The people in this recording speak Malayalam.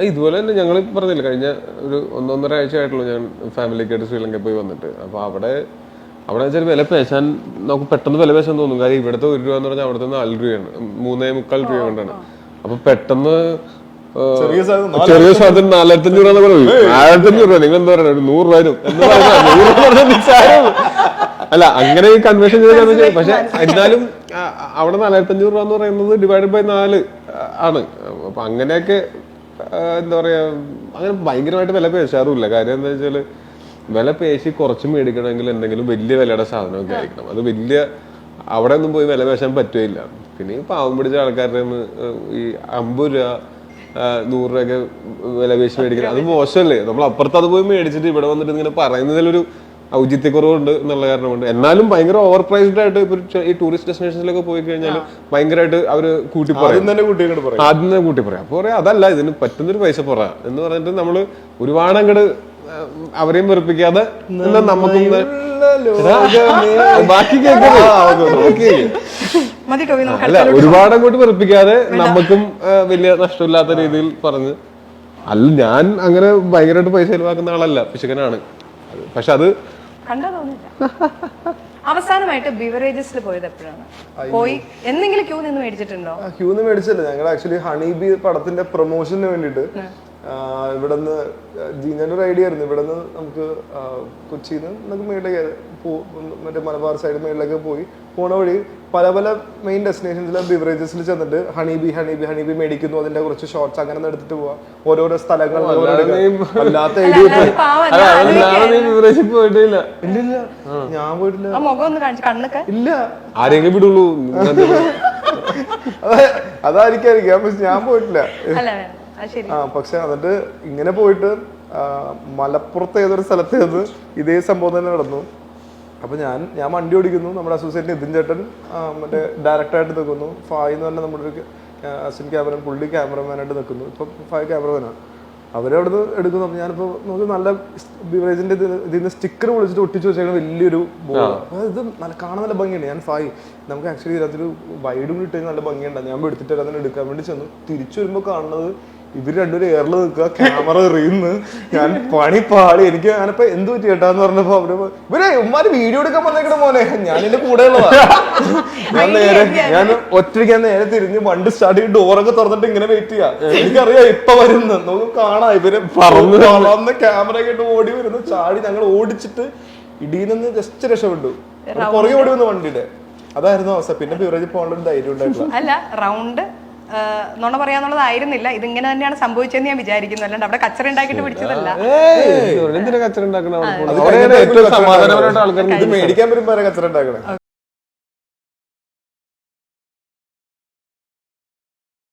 ഇതുപോലെ തന്നെ ഞങ്ങൾ പറഞ്ഞില്ല, കഴിഞ്ഞ ഒരു 1-1.5 ആഴ്ച ആയിട്ടുള്ളൂ ഞാൻ ഫാമിലിക്കായിട്ട് ശ്രീലങ്കയിൽ പോയി വന്നിട്ട്. അപ്പൊ അവിടെ വെച്ചാൽ വില പേശാൻ നമുക്ക് പെട്ടെന്ന് വില പേശാൻ തോന്നും. കാര്യം ഇവിടുത്തെ 1 രൂപ എന്ന് പറഞ്ഞാൽ അവിടുത്തെ 4 രൂപയാണ്, 3.25 രൂപ കൊണ്ടാണ്. അപ്പൊ പെട്ടെന്ന് ചെറിയ സാധനം 4,500 രൂപ പറയും. 4,500 രൂപ നിങ്ങൾ എന്താ പറയുക, 100 രൂപ വരും എന്ന് പറഞ്ഞാൽ അല്ല, അങ്ങനെ ഈ കൺവേർഷൻ ചെയ്താൽ. പക്ഷെ എന്നാലും അവിടെ 4,500 രൂപ എന്ന് പറയുന്നത് ഡിവൈഡഡ് ബൈ 4 ആണ്. അപ്പൊ അങ്ങനെയൊക്കെ എന്താ പറയാ, അങ്ങനെ ഭയങ്കരമായിട്ട് വില പേശാറുമില്ല. കാര്യം എന്താ വെച്ചാല് വില പേശി കുറച്ച് മേടിക്കണമെങ്കിൽ എന്തെങ്കിലും വലിയ വിലയുടെ സാധനമൊക്കെ ആയിരിക്കണം. അത് വലിയ അവിടെ ഒന്നും പോയി വില പേശാൻ പറ്റുകയില്ല. പിന്നെ ഈ പാവം പിടിച്ച ആൾക്കാരുടെ ഈ 50 രൂപ 100 രൂപയൊക്കെ വില പേശി മേടിക്കണം, അത് മോശമല്ലേ? നമ്മൾ അപ്പുറത്ത് അത് പോയി മേടിച്ചിട്ട് ഇവിടെ വന്നിട്ട് ഇങ്ങനെ പറയുന്നതിലൊരു ഔചിത്യക്കുറവുണ്ട് എന്നുള്ള കാരണം കൊണ്ട്. എന്നാലും ഭയങ്കര ഓവർ പ്രൈസ്ഡ് ആയിട്ട് ഇപ്പൊ ഈ ടൂറിസ്റ്റ് ഡെസ്റ്റിനേഷൻസിലൊക്കെ പോയി കഴിഞ്ഞാൽ ഭയങ്കരമായിട്ട് അവര് കൂട്ടി പറയും, ആദ്യം തന്നെ കൂട്ടി പറയാം. അപ്പൊ പറയാം അതല്ല, ഇതിന് പറ്റുന്നൊരു പൈസ പറ എന്ന് പറഞ്ഞിട്ട് നമ്മള് ഒരുപാട് അങ്ങോട്ട് അവരെയും വെറുപ്പിക്കാതെ നമുക്കും ബാക്കി അല്ല, ഒരുപാട് അങ്ങോട്ട് വെറുപ്പിക്കാതെ നമുക്കും വലിയ നഷ്ടമില്ലാത്ത രീതിയിൽ പറഞ്ഞ്. അല്ല, ഞാൻ അങ്ങനെ ഭയങ്കരമായിട്ട് പൈസ ചെലവാക്കുന്ന ആളല്ല, പിശുക്കനാണ്. പക്ഷെ അത് അവസാനമായിട്ട് ബിവറേജസിൽ പോയത് എപ്പോഴാണ്? പോയി എന്തെങ്കിലും ക്യൂ നിന്ന് മേടിച്ചിട്ടുണ്ടോ? ക്യൂ നിന്ന് മേടിച്ചല്ലേ, ഞങ്ങൾ ആക്ച്വലി ഹണി ബി പടത്തിന്റെ പ്രൊമോഷന് വേണ്ടിട്ട് ഇവിടുന്ന് ജീനന്റെ ഒരു ഐഡിയ ആയിരുന്നു. ഇവിടുന്ന് നമുക്ക് കൊച്ചിയിൽ നിന്ന് നമുക്ക് മേളിലേക്ക് മറ്റേ മലബാർ സൈഡ് മേളിലേക്ക് പോണ വഴി പല പല മെയിൻ ഡെസ്റ്റിനേഷൻസിലെ ബിവറേജസിൽ ചെന്നിട്ട് ഹണി ബി മേടിക്കുന്നു, അതിന്റെ കുറച്ച് ഷോർട്സ് അങ്ങനെ എടുത്തിട്ട് പോവാ ഓരോരോ സ്ഥലങ്ങളിൽ. അല്ലാത്ത പോയിട്ടില്ല. ഇല്ലില്ല, ഞാൻ പോയിട്ടില്ല. ഇല്ല, ആരെങ്കിലും വിടുള്ളൂ. അതായിരിക്കാം, പക്ഷെ ഞാൻ പോയിട്ടില്ല. പക്ഷെ എന്നിട്ട് ഇങ്ങനെ പോയിട്ട് മലപ്പുറത്ത് ഏതൊരു സ്ഥലത്ത് ഇതേ സംഭവം തന്നെ നടന്നു. അപ്പൊ ഞാൻ വണ്ടി ഓടിക്കുന്നു, നമ്മുടെ അസോസിയേറ്റ് നിതിൻ ചേട്ടൻ മറ്റേ ഡയറക്ടറായിട്ട് നിൽക്കുന്നു, ഫായ് എന്ന് പറഞ്ഞാൽ നമ്മുടെ ഒരു അസിസ്റ്റന്റ് ക്യാമറ, പുള്ളി ക്യാമറമാനായിട്ട് നിൽക്കുന്നു. ഇപ്പൊ ഫായ് ക്യാമറമാനാണ്. അവരവിടുന്ന് എടുക്കുന്നു. അപ്പൊ ഞാനിപ്പോ നമുക്ക് നല്ല ബിവറേജിന്റെ ഇതിന് സ്റ്റിക്കർ വിളിച്ചിട്ട് ഒട്ടിച്ചു വെച്ചാൽ വലിയൊരു ഇത് കാണാൻ നല്ല ഭംഗിയുണ്ട്. ഞാൻ ഫായ് നമുക്ക് ആക്ച്വലി ഇതിനകത്തൊരു വൈഡ് കൂടി ഇട്ട് നല്ല ഭംഗിയുണ്ടാകും, ഞാൻ എടുത്തിട്ട് അതിനെ എടുക്കാൻ വേണ്ടി ചെന്നു. തിരിച്ചു വരുമ്പോ കാണുന്നത് ഇവര് രണ്ടുപേരും എയറിൽ നിൽക്കുക, ക്യാമറ എറിയുന്നു. ഞാൻ പണി പാടി. എനിക്ക് ഞാനിപ്പോ എന്ത് പറ്റി കേട്ടാന്ന് പറഞ്ഞപ്പോ ഇവരെ ഉമ്മാര് വീഡിയോ എടുക്കാൻ വന്നേക്കണ മോനെ, ഞാൻ എന്റെ കൂടെ ഉള്ളതാ. ഞാൻ ഒറ്റയ്ക്ക് നേരെ തിരിഞ്ഞ് വണ്ടി സ്റ്റാർട്ട് ചെയ്ത് ഡോറൊക്കെ തുറന്നിട്ട് ഇങ്ങനെ വെയിറ്റ് ചെയ്യാം. എനിക്കറിയാം ഇപ്പൊ വരുന്നു, നമുക്ക് കാണാം ഇവര് പറന്ന് ക്യാമറ കേട്ട് ഓടി വരുന്നു. ചാടി ഞങ്ങൾ ഓടിച്ചിട്ട് ഇടിയിൽ നിന്ന് ജസ്റ്റ് രക്ഷപ്പെട്ടു. പുറകെ ഓടി വന്നു വണ്ടിയുടെ. അതായിരുന്നു അവസ്ഥ. പിന്നെ ബിവറേജിൽ പോകാനുള്ള ഒരു ധൈര്യം ഉണ്ടായിട്ടില്ല. അല്ല, റൗണ്ട് നുണ പറയാന്നുള്ളതായിരുന്നില്ല, ഇതിങ്ങനെ തന്നെയാണ് സംഭവിച്ചതെന്ന് ഞാൻ വിചാരിക്കുന്നു. അല്ലാണ്ട് അവിടെ കച്ചറ ഉണ്ടാക്കിട്ട് പിടിച്ചതല്ല. കച്ചറ ഉണ്ടാക്കണം, മേടിക്കാൻ വരുമ്പോ കച്ചറ ഉണ്ടാക്കണേ.